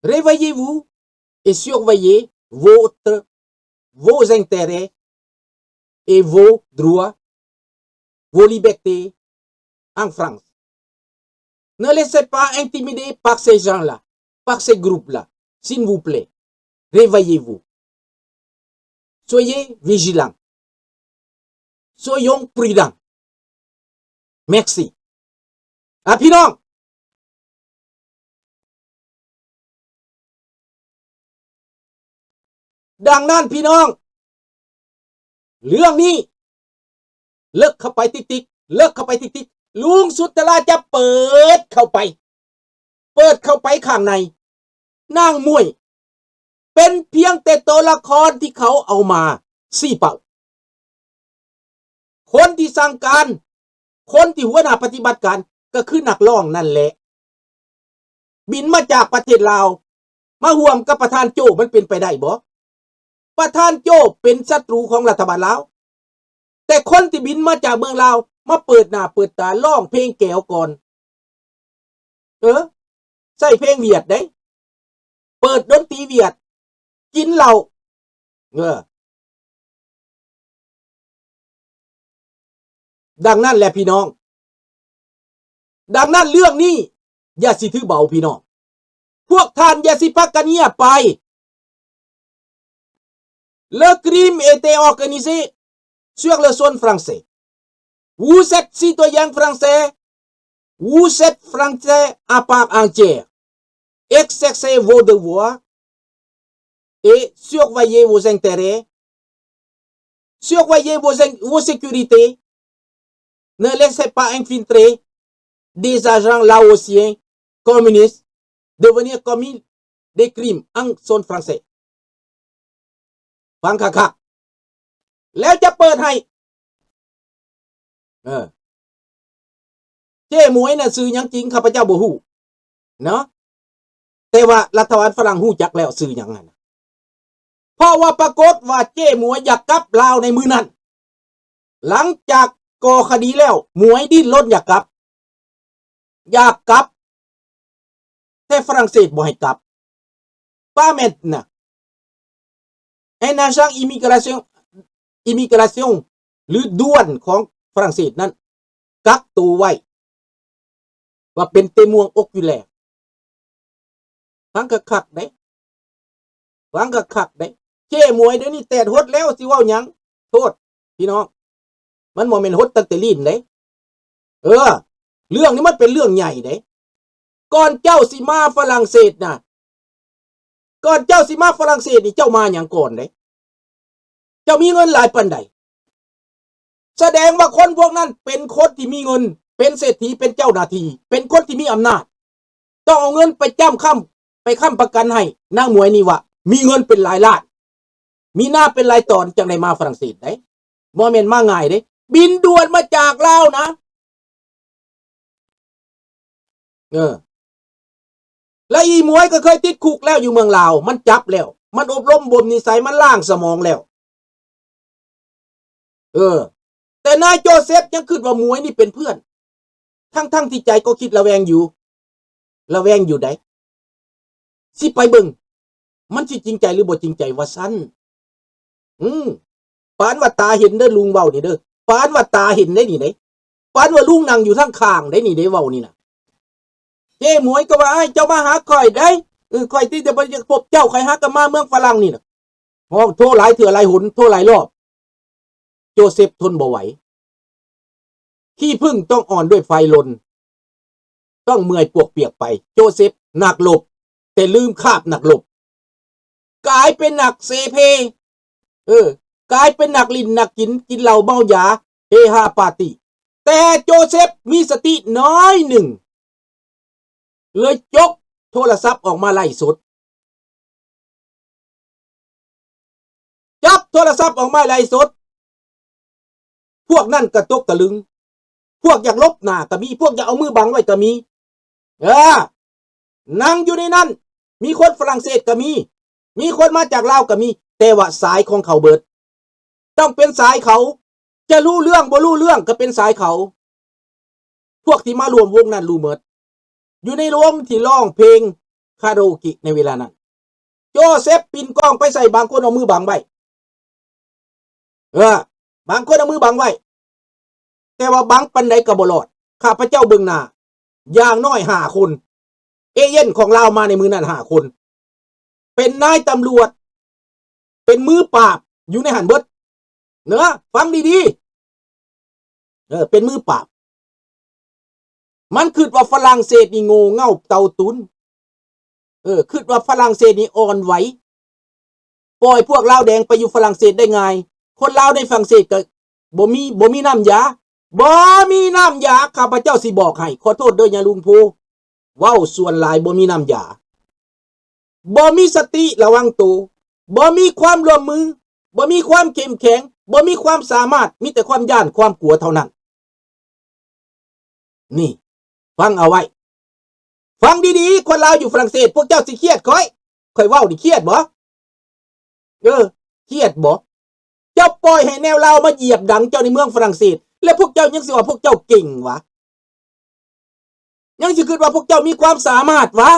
Réveillez-vous et surveillez vos intérêts et vos droits, vos libertés en France. Ne laissez pas intimider par ces gens-là, par ces groupes-là. S'il vous plaît, réveillez-vous. Soyez vigilants. Soyons prudents. Merci. พี่น้องดังนั้นพี่น้องเรื่องนี้เลิกเข้าไปติ๊กๆเลิกเข้าไปติ๊กๆลุงสุดตลาจะเปิดเข้าไปข้างในนางมวยเป็นเพียงแต่ตัวละครที่เขาเอามาสี่เป่าคนที่สั่งการคนที่หัวหน้าปฏิบัติการก็คือนักร้องนั่นแหละบินมาจากประเทศลาวมาห่วมกับประธานโจ้มันเป็นไปได้บ่ประธานโจ้เป็นศัตรูของรัฐบาลลาวแต่คนที่บินมาจากเมืองลาวมาเปิดหน้าเปิดตาร้องเพลงแก้วก่อนใส่เพลงเวียดได้เปิดดนตรีเวียดกินเหล้าดังนั้นแหละพี่น้องดังนั้นเรื่องนี้อย่าสิถือเบาพี่น้องพวกท่านอย่าสิพักกันเงียบไป Le crime était organisé sur le sol français. Vous êtes citoyen français, vous êtes français à part entière. Exercez vos devoirs et surveillez vos intérêts, surveillez vos sécurités. Ne laissez pas infiltrer des agents laotiens communistes devenir commis des crimes en sol français. ฟังคักๆแล้วจะเปิดให้เจ้หมวยน่ะซื้อหยังจริงข้าพเจ้าบ่ฮู้เนาะแต่ว่ารัฐบาลฝรั่งฮู้จักแล้วซื้อหยังนั่นเพราะว่าปรากฏว่าเจ้หมวยอยากกลับลาวในมือนั้นหลังจากก่อคดีแล้วหมวยดิ้นรนอยากกลับแต่ฝรั่งเศสบ่ให้กลับป้าแม่นน่ะUn agent immigration หรือด่วนของฝรั่งเศสนั้นกักตัวไว้ว่าเป็นเตมวงอกอยู่แล้วฟังคักๆได้เจ้หมวยเดี๋ยวนี้แตดฮดแล้วสิเว้าหยังโทษพี่น้องมันบ่แม่นฮดตั้งแต่ลิ้นเด้เรื่องนี้มันเป็นเรื่องใหญ่เด้ก่อนเจ้าสิมาฝรั่งเศสน่ะก่อนเจ้าสิมาฝรั่งเศสนี่เจ้ามาอย่างก่อนเลยเจ้ามีเงินหลายปันใดแสดงว่าคนพวกนั้นเป็นคนที่มีเงินเป็นเศรษฐีเป็นเจ้าหน้าที่เป็นคนที่มีอำนาจต้องเอาเงินไปค้ำประกันให้นางหมวยนี่ว่ามีเงินเป็นหลายล้านมีหน้าเป็นหลายตอนจังได้มาฝรั่งเศสได้บ่แม่นมาง่ายเด้บินด่วนมาจากลาวนะและอีหมวยก็เคยติดคุกแล้วอยู่เมืองลาวมันจับแล้วมันอบรมบ่มนิสัยมันล้างสมองแล้วแต่นายโจเซฟยังคิดว่าหมวยนี่เป็นเพื่อนทั้งที่ใจก็คิดระแวงอยู่ได้สิไปเบิ่งมันสิจริงใจหรือบ่จริงใจว่าซั่นปานว่าตาเห็นเด้อลุงเว้านี่เด้อปานว่าตาเห็นได้นี่เด้ปานว่าลุงนั่งอยู่ทั้งข้างได้นี่เด้เว้านี่น่ะเจ้หมวยก็ว่าเจ้ามาหาข่อยได้ข่อยที่จะไปพบเจ้าข่อยหากันมาเมืองฝรั่งนี่น่ะโทรหลายเถื่อหลายหนโทรหลายรอบโจเซฟทนบ่ไหวขี้พึ่งต้องอ่อนด้วยไฟลนต้องเมื่อยปวกเปียกไปโจเซฟหนักหลบแต่ลืมคาบหนักหลบกลายเป็นหนักเซเพกลายเป็นหนักลิ้นหนักกินเหล้าเมายาเฮฮาปาร์ตี้แต่โจเซฟมีสติน้อยหนึ่งเลยยกโทรศัพท์ออกมาไล่สดจับโทรศัพท์ออกมาไล่สดพวกนั่นกระตกตะลึงพวกอยากลบหน้าก็มีพวกอยากเอามือบังไว้ก็มีนั่งอยู่ในนั้นมีคนฝรั่งเศสก็มีคนมาจากลาวก็มีแต่ว่าสายของเขาเบิดต้องเป็นสายเขาจะรู้เรื่องบ่รู้เรื่องก็เป็นสายเขาพวกที่มารวมวงนั้นรู้หมดอยู่ในรวมที่ร้องเพลง คาโรกิในเวลานั้นโจเซฟปินกล้องไปใส่บางคนเอามือบังไว้บางคนเอามือบังไว้แต่ว่าบังปันใดก็บ่รอดข้าพเจ้าเบิ่งหน้าอย่างน้อย5 คนเอเย่นของเรามาในมือนั้น5 คนเป็นนายตำรวจเป็นมือปราบอยู่ในหันเบิดเนอะฟังดีๆเป็นมือปราบมันคิดว่าฝรั่งเศสนี่โง่เง่าเต่าตุนคิดว่าฝรั่งเศสนี่อ่อนไหวปล่อยพวกลาวแดงไปอยู่ฝรั่งเศสได้ไงคนลาวในฝรั่งเศสก็บ่มีน้ำยาข้าพเจ้าสิบอกให้ขอโทษด้วยยาลุงพูเว้าส่วนหลายบ่มีน้ำยาบ่มีสติระวังตัวบ่มีความร่วมมือบ่มีความเข้มแข็งบ่มีความสามารถมีแต่ความย่านความกลัวเท่านั้นนี่ฟังเอาไว้ฟังดีๆคนลาวอยู่ฝรั่งเศสพวกเจ้าสิเครียดค่อยเว้าดิเครียดบ่เครียดบ่เจ้าปล่อยให้แนวลาวมาเหยียบดังเจ้าในเมืองฝรั่งเศสแล้วพวกเจ้ายังสิว่าพวกเจ้าเก่งวะยังสิคิดว่าพวกเจ้ามีความสามารถวะ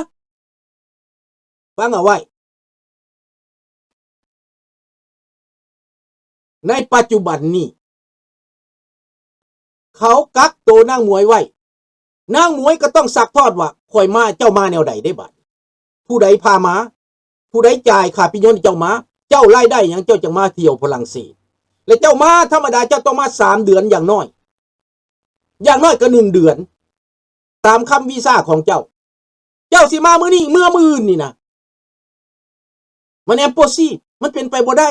ฟังเอาไว้ในปัจจุบันนี้เขากักตัวนางมวยไว้นางมวยก็ต้องซักทอดว่าข่อยมาเจ้ามาแนวใดได้บัดผู้ใดพามาผู้ใดจ่ายค่าปิยนต์เจ้ามาเจ้ารายได้หยังเจ้าจังมาเที่ยวฝรั่งเศสและเจ้ามาธรรมดาเจ้าต้องมา3 เดือนอย่างน้อยก็1 เดือนตามคำวีซ่าของเจ้าสิมามื้อนี้มื้ออื่นนี่นะมันแอมโพซี่มันเป็นไปบ่ได้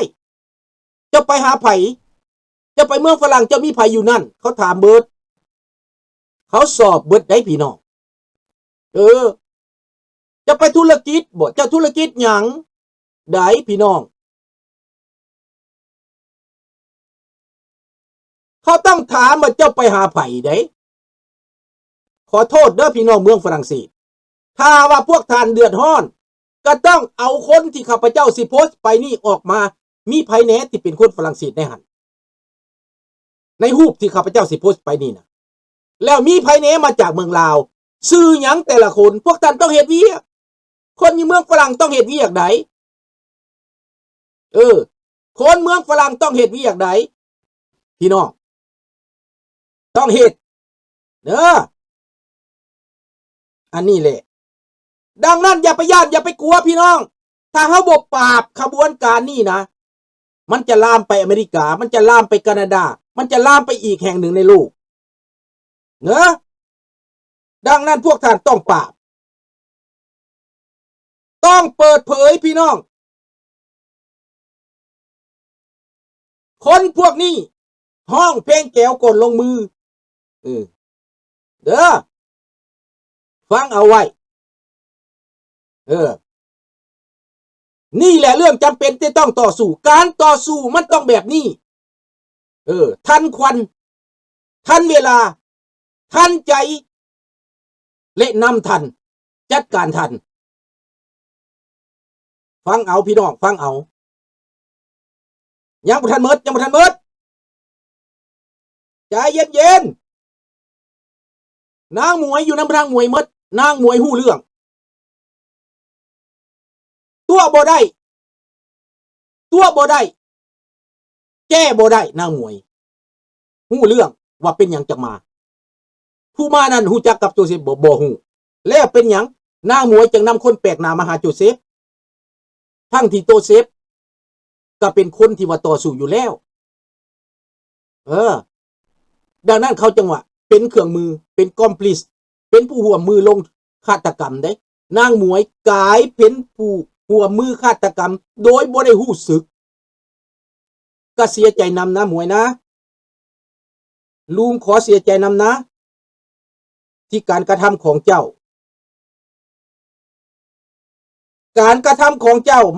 เจ้าไปหาไผเจ้าไปเมืองฝรั่งเจ้ามีไผอยู่นั่นเขาถามเบิดเขาสอบเบิดได้พี่น้องจะไปธุรกิจบ่เจ้าธุรกิจหยังได้พี่น้องเขาต้องถามว่าเจ้าไปหาไผได้ขอโทษเด้อพี่น้องเมืองฝรั่งเศสถ้าว่าพวกท่านเดือดร้อนก็ต้องเอาคนที่ข้าพเจ้าสิโพสต์ไปนี่ออกมามีไผแหน่ที่เป็นคนฝรั่งเศสในหันในรูปที่ข้าพเจ้าสิโพสต์ไปนี่นะแล้วมีไผแหน่มาจากเมืองลาวชื่อหยังแต่ละคนพวกท่านต้องเฮ็ดเวียกคนอยู่เมืองฝรั่งต้องเฮ็ดเวียกใดคนเมืองฝรั่งต้องเฮ็ดเวียกใดพี่น้องต้องเฮ็ดอันนี้แหละดังนั้นอย่าไปย่านอย่าไปกลัวพี่น้องถ้าเฮาบ่ปราบขบวนการนี่นะมันจะลามไปอเมริกามันจะลามไปแคนาดามันจะลามไปอีกแห่งหนึ่งในโลกดังนั้นพวกท่านต้องปราบต้องเปิดเผยพี่น้องคนพวกนี้ห้องเพลงแก้วก่อนลงมือฟังเอาไว้นี่แหละเรื่องจำเป็นที่ต้องต่อสู้การต่อสู้มันต้องแบบนี้ทันควันทันเวลาทันใจและนำทันจัดการทันฟังเอาพี่น้องฟังเอายังบ่ทันเมิดใจเย็นๆนางมวยอยู่น้ำพรังมวยเมิดนางมวยหู้เรื่องตัวบ่ได้แก้บ่ได้นางมวยหู้เรื่องว่าเป็นหยังจักมาผู้มานั้นฮู้จักกับโจเซฟบ่ฮู้แล้วเป็นหยังนางมวยจึงนำคนแปลกหน้ามาหาโจเซฟทั้งที่โจเซฟก็เป็นคนที่ว่าต่อสู้อยู่แล้วดังนั้นเขาจังว่าเป็นเครื่องมือเป็นคอมพลีสเป็นผู้ร่วมมือลงฆาตกรรมได้นางมวยกลายเป็นผู้ร่วมมือฆาตกรรมโดยบ่ได้รู้สึกก็เสียใจนำนะมวยนะลุงขอเสียใจนำนะที่การกระทำของเจ้า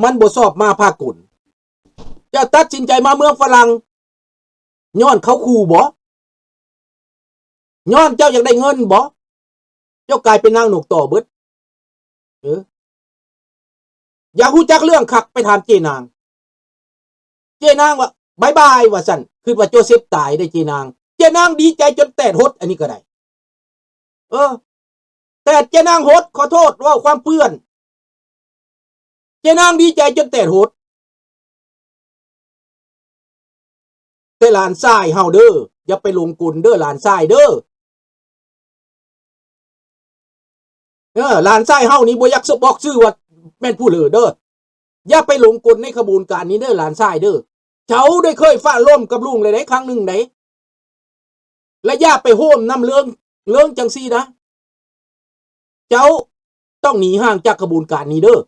มันบ่ชอบมาพากลเจ้าตัดสินใจมาเมืองฝรั่งย้อนเขาขู่บ่ย้อนเจ้าอยากได้เงินบ่เจ้ากลายเป็นนางนกต่อเบิดอย่าฮู้จักเรื่องคักไปถามเจนางว่าบายบายว่าซั่นคือว่าโจเซฟตายได้เจนางดีใจจนแตดหดอันนี้ก็ได้แต่เจนางหดขอโทษว่าความเปื้อน เจ้านางดีใจจนแตกโหดแต่หลานชายเฮาเด้ออย่าไปลงกลเด้อหลานชายเด้อหลานชายเฮานี่บ่อยากสบอกชื่อว่าแม่นผู้เหลือเด้ออย่าไปหลงกลในขบวนการนี้เด้อหลานชายเด้อเขาได้เคยฟ้าร่มกับลุงเลยได้ครั้งหนึ่งไหนและอย่าไปโหมน้ำเรื่องจังซี่นะเจ้าต้องหนีห่างจากขบวนการนี้เด้อ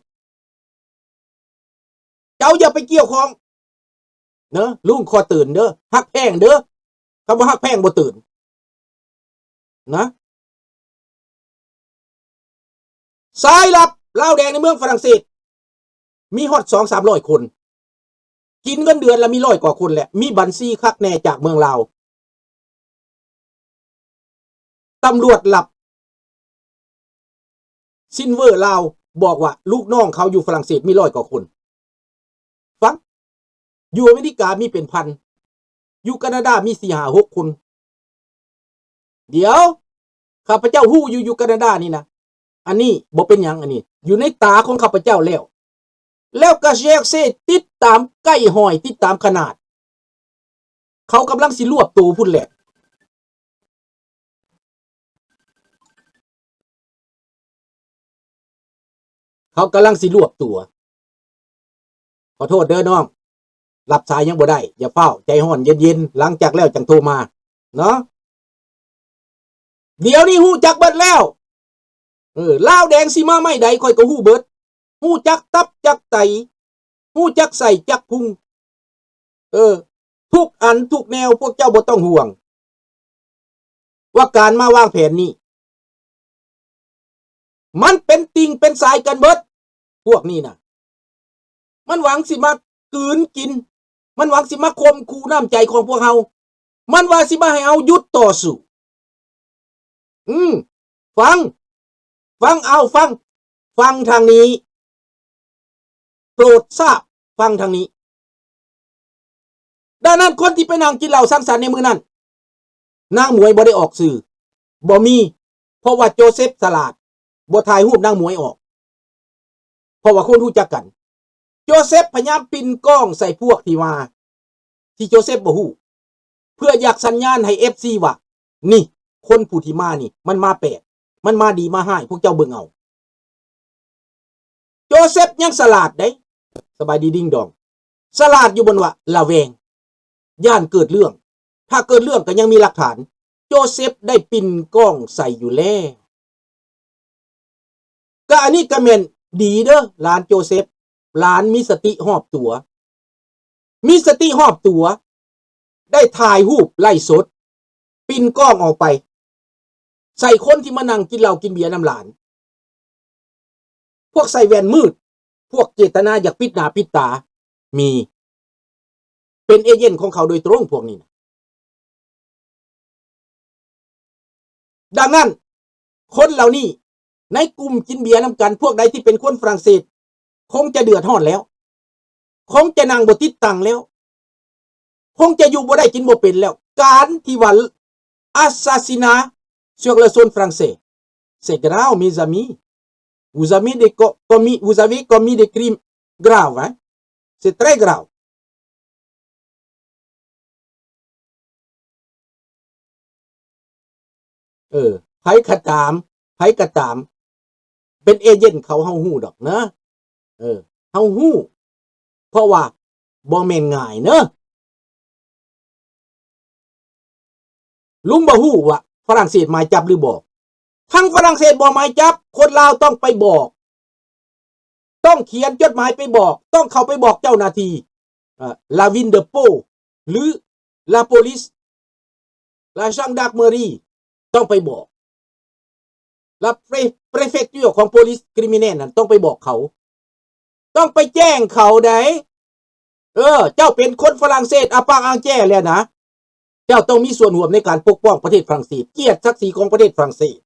เจ้าอย่าไปเกี่ยวข้องเนอะลุงคอตื่นเด้อฮักแพงเด้อคำว่าฮักแพงบ่ตื่นนะสายลับลาวแดงในเมืองฝรั่งเศสมีฮอด200-300 คนกินเงินเดือนละมี100 กว่าคนแหละมีบัญชีคักแน่จากเมืองลาวตำรวจหลับซินเวอร์ลาวบอกว่าลูกน้องเขาอยู่ฝรั่งเศสมี100 กว่าคนฟังอยู่อเมริกามีเป็นพันอยู่แคนาดามี4-5-6 คนเดี๋ยวข้าพเจ้าฮู้อยู่แคนาดานี่นะอันนี้บ่เป็นหยังอันนี้อยู่ในตาของข้าพเจ้าแล้วก็เช็คเซติดตามใกล้หอยติดตามขนาดเขากำลังสิรวบตัวพุ่นแหละเขากำลังสิรวบตัวขอโทษเด้อน้องรับสายยังบ่ได้อย่าเฝ้าใจห่อนเย็นๆหลังจากแล้วจังโทรมาเนาะเดี๋ยวนี้ฮู้จักเบิดแล้วลาวแดงสิมาไม่ใดค่อยก็ฮู้เบิดฮู้จักตับจักไตฮู้จักใส่จักพุงทุกอันทุกแนวพวกเจ้าบ่ต้องห่วงว่าการมาวางแผนนี้มันเป็นติ่งเป็นสายกันเบิดพวกนี้นะมันหวังสิมากลืนกินมันหวังสิมาข่มขู่น้ำใจของพวกเฮามันว่าสิมาให้เฮาหยุดต่อสู้ฟังฟังทางนี้โปรดทราบฟังทางนี้ดังนั้นคนที่ไปนั่งกินเหล้าสังสรรค์ในมือนั้นนางหมวยบ่ได้ออกสื่อบ่มีเพราะว่าโจเซฟสลาดบ่ถ่ายรูปนางหมวยออกเพราะว่าคนรู้จักกันโจเซฟพยายามปิ่นกล้องใส่พวกที่มาที่โจเซฟบ่ฮู้เพื่ออยากสัญญาณให้ FC ว่านี่คนผู้ที่มานี่มันมาแปลกมันมาดีมาให้พวกเจ้าเบิ่งเอาโจเซฟยังสลาดได้สบายดีดิ้งดองสลาดอยู่บนว่าละแวงย่านเกิดเรื่องถ้าเกิดเรื่องก็ยังมีหลักฐานโจเซฟได้ปิ่นกล้องใส่อยู่แล้วก็อันนี้ก็แม่นดีเด้อหลานโจเซฟหลานมีสติหอบตัวได้ถ่ายรูปไล่สดปิ่นกล้องออกไปใส่คนที่มานั่งกินเหล้ากินเบียร์น้ำหลานพวกใส่แว่นมืดพวกเจตนาอยากปิดหน้าปิดตามีเป็นเอเจนต์ของเขาโดยตรงพวกนี้นะดังนั้นคนเหล่านี้ในกลุ่มกินเบียร์น้ำกันพวกใดที่เป็นคนฝรั่งเศสคงจะเดือดร้อนแล้วคงจะนั่งบ่ติดตังแล้วคงจะอยู่บ่ได้กินบ่เป็นแล้วการที่ว่า assassinat sur le sol français c'est grave mes amis vous avez commis des crimes graves hein c'est très graveไผกระตามเป็นเอเจนต์เขาเฮาฮู้ดอกนะเฮาฮู้เพราะว่าบ่แม่นง่ายเนอะลุงบ่ฮู้ว่าฝรั่งเศสหมายจับหรือบอกทั้งฝรั่งเศสบ่หมายจับคนลาวต้องไปบอกต้องเขียนจดหมายไปบอกต้องเข้าไปบอกเจ้าหน้าที่la ville de Pau หรือ la police la gendarmerie ต้องไปบอกและprefecture ของ police criminal นั้นต้องไปบอกเขาต้องไปแจ้งเขาได้เจ้าเป็นคนฝรั่งเศสอาปากอังแจ้แล้วนะเจ้าต้องมีส่วนร่วมในการปกป้องประเทศฝรั่งเศสเกียรติศักดิ์ศรีของประเทศฝรั่งเศส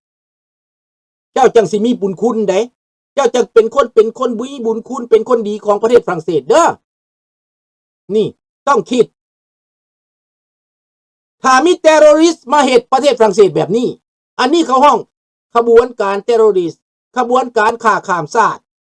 เจ้าจังสิมีบุญคุณได้เจ้าจังเป็นคนมีบุญคุณเป็นคนดีของประเทศฝรั่งเศสเด้อนี่ต้องคิดถ้ามีเทโรริสต์มาเหตุประเทศฝรั่งเศสแบบนี้อันนี้เขาห้องขบวนการเทโรริสต์ขบวนการฆ่าข้ามชาติ